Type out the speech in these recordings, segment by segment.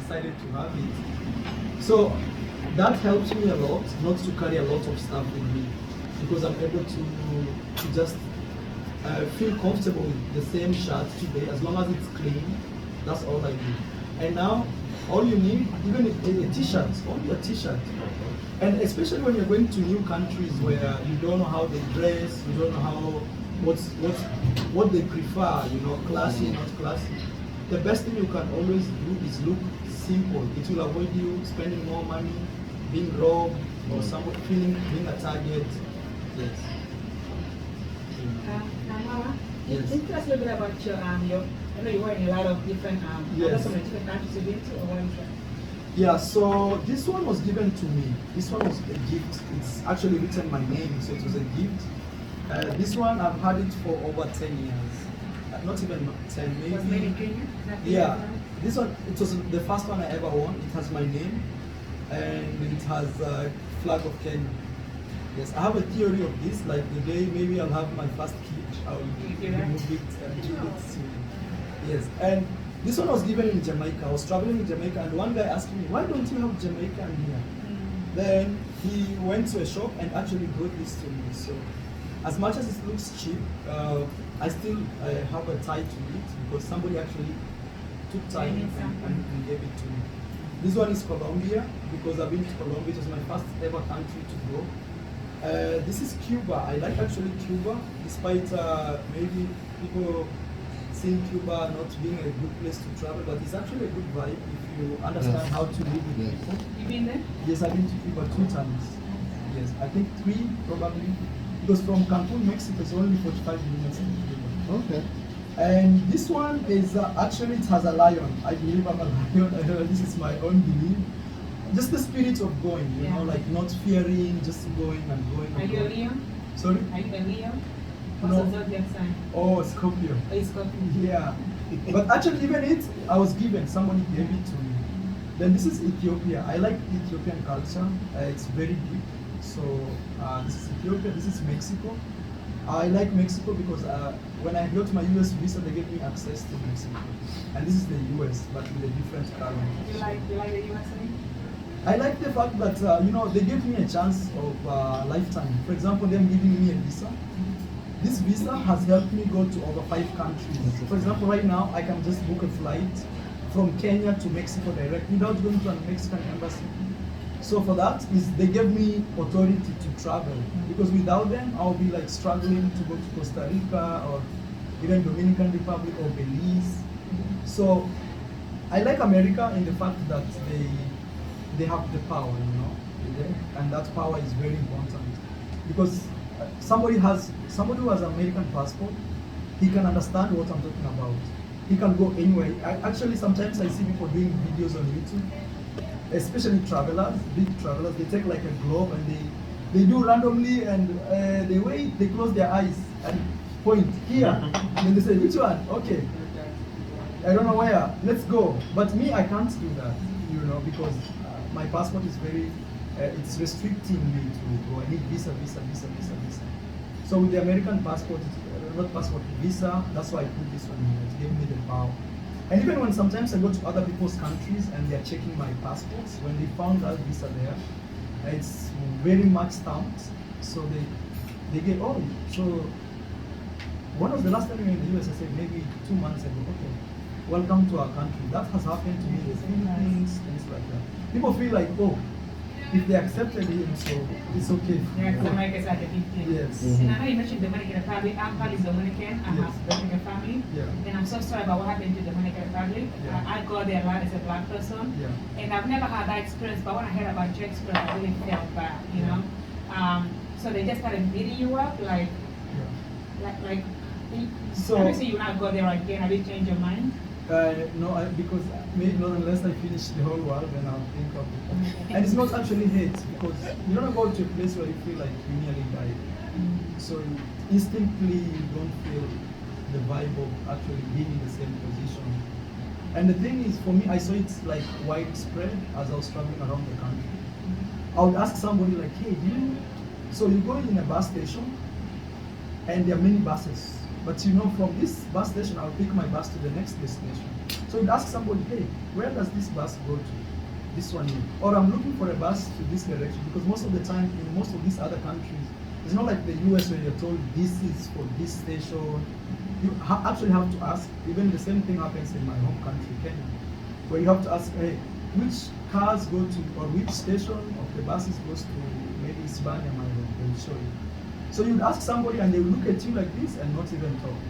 decided to have it. So that helps me a lot, not to carry a lot of stuff with me, because I'm able to just feel comfortable with the same shirt today, as long as it's clean. That's all I do. And now, all you need, even a t-shirt, only a t-shirt. And especially when you're going to new countries where you don't know how they dress, you don't know how what they prefer, you know, classy, not classy. The best thing you can always do is look simple. It will avoid you spending more money, being robbed, or someone being a target. Yes. Mama, Yes. can you tell us a little bit about your I know you were in a lot of different Yes. different countries you've been to, or what is that? Yeah, so this one was given to me. This one was a gift. It's actually written my name, so it was a gift. This one, I've had it for over 10 years. Not even 10, maybe. It was made in Kenya? Is that Yeah, Kenya? this one, it was the first one I ever won. It has my name, and it has a flag of Kenya. Yes, I have a theory of this, like the day maybe I'll have my first kid, I'll remove it and give it to Yes, and this one was given in Jamaica. I was traveling in Jamaica, and one guy asked me, why don't you have Jamaican here? Then he went to a shop and actually brought this to me. So as much as it looks cheap, I still have a tie to it, because somebody actually took time and gave it to me. This one is Colombia, because I've been to Colombia. It was my first ever country to go. This is Cuba. I like actually Cuba, despite maybe people seeing Cuba not being a good place to travel, but it's actually a good vibe if you understand how to live with people. You been there? Yes, I've been to Cuba 2 times. Yes, I think 3 probably, because from Cancun, Mexico, it's only 45 minutes to Cuba. Okay. And this one is actually, it has a lion. I believe I'm a lion. I know this is my own belief. Just the spirit of going, you know, like not fearing, just going and going. Are you a Leo? Sorry? Are you a Leo? What's No. the zodiac sign? Oh, Scorpio. Oh, it's Scorpio. Yeah. But actually, even it, I was given, somebody gave it to me. Then this is Ethiopia. I like Ethiopian culture. It's very deep. So this is Ethiopia, this is Mexico. I like Mexico because when I got my US visa, they gave me access to Mexico. And this is the US, but with a different color. You like the USA? I like the fact that, you know, they gave me a chance of lifetime. For example, them giving me a visa. This visa has helped me go to over 5 countries. For example, right now, I can just book a flight from Kenya to Mexico direct without going to a Mexican embassy. So for that, they gave me authority to travel. Because without them, I'll be like struggling to go to Costa Rica or even Dominican Republic or Belize. So I like America in the fact that they have the power, you know, and that power is very important. Because somebody who has American passport, he can understand what I'm talking about. He can go anywhere. Actually, sometimes I see people doing videos on YouTube, especially travelers, big travelers. They take like a globe and they do randomly, and they close their eyes and point here. Then they say, which one? Okay. I don't know where. Let's go. But me, I can't do that, you know, because my passport is very, it's restricting me to go. I need visa. So with the American passport, not passport, visa, that's why I put this one here. It gave me the power. And even when sometimes I go to other people's countries and they're checking my passports, when they found that visa there, it's very much stamped. So they get, oh, so when was the last time you were in the US? I said maybe 2 months ago. Okay, welcome to our country. That has happened to me in the Philippines, things like that. People feel like, oh, if they accepted him, so it's okay. Yeah, because America is like a big thing. Yes. And I know you mentioned Dominican Republic. I'm probably Dominican. I have Yes. Dominican family. Yeah. And I'm so sorry about what happened to Dominican Republic. Yeah. I go there a lot as a black person. Yeah. And I've never had that experience, but when I heard about your experience, I really felt bad, you know? So they just started beating you up, like, So- obviously you not go there again. Have you changed your mind? No, because maybe not unless I finish the whole world, then I'll think of it. And it's not actually hate, because you don't go to a place where you feel like you nearly died. So instantly you don't feel the vibe of actually being in the same position. And the thing is, for me, I saw it like widespread as I was traveling around the country. I would ask somebody like, hey, so you go in a bus station and there are many buses. But you know, from this bus station, I'll pick my bus to the next destination. So you'd ask somebody, hey, where does this bus go to? This one here. Or I'm looking for a bus to this direction, because most of the time in most of these other countries, it's not like the US where you're told this is for this station. You actually have to ask. Even the same thing happens in my home country, Kenya, where you have to ask, hey, which cars go to, or which station of the buses goes to maybe Hispania, my home, they will show you. So you'd ask somebody and they will look at you like this and not even talk.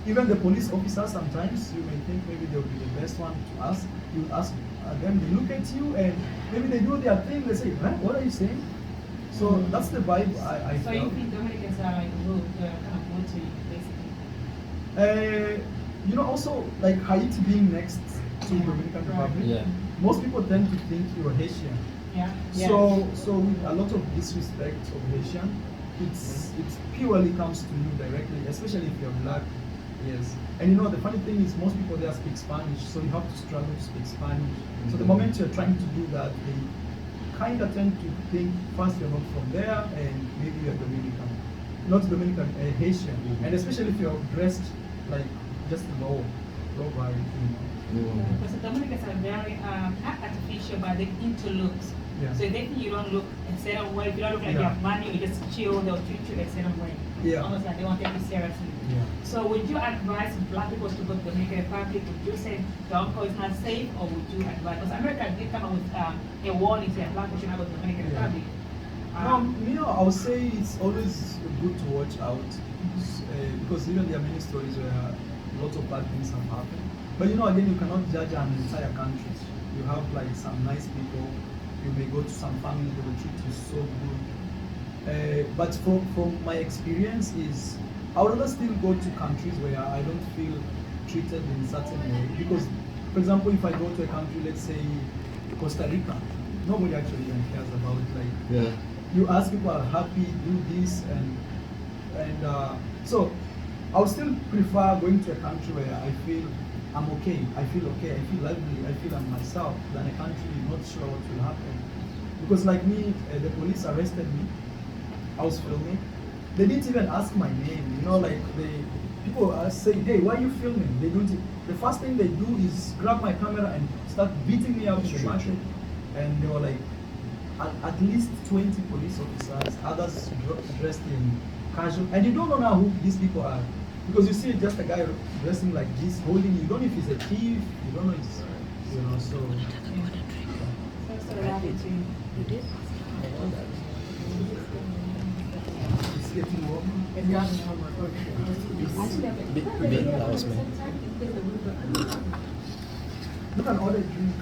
Even the police officers, sometimes you may think maybe they'll be the best one to ask. You ask them, they look at you and maybe they do their thing, they say, huh, what are you saying? So that's the vibe I So felt. you think Dominicans are like rude, kind of rude to you, basically? You know, also like Haiti being next to Dominican Republic, Yeah. most people tend to think you're Haitian. Yeah. So with a lot of disrespect of Haitian, it purely comes to you directly, especially if you're black. Yes. And you know the funny thing is most people there speak Spanish, so you have to struggle to speak Spanish. So the moment you're trying to do that, they kind of tend to think first you're not from there and maybe you're Dominican. Not Dominican, Haitian. And especially if you're dressed like just low vibe, you know. Because the Dominicans are very not artificial, but they into looks. Yeah. So they think you don't look a certain way. If you don't look like you have money, you just chill. They'll treat you a certain way. Yeah. Almost like they won't take you seriously. Yeah. So would you advise black people to go to Dominican Republic? Would you say Donko is not safe, or would you advise? Because America did come up with a warning saying black people should not go to Dominican Yeah. Republic. You know, I would say it's always good to watch out because even there are many stories where lots of bad things have happened. But you know, again, you cannot judge an entire country. You have like some nice people. You may go to some family, they will treat you so good. But from my experience is, I would rather still go to countries where I don't feel treated in certain way. Because, for example, if I go to a country, let's say Costa Rica, nobody actually even cares about it. Like, Yeah. you ask people are happy, do this, and so I would still prefer going to a country where I feel I'm okay, I feel lively, I feel I'm myself, than a country not sure what will happen. Because like me, the police arrested me, I was filming, they didn't even ask my name, you know, like people are saying, hey, why are you filming? They don't, the first thing they do is grab my camera and start beating me up in the market, and they were like, at least 20 police officers, others dressed in casual, and you don't know now who these people are. Because you see just a guy dressing like this, holding, you don't know if he's a thief, you don't know if it's, you know, so. So You did? It's getting warm. Big announcement. You can order a drink.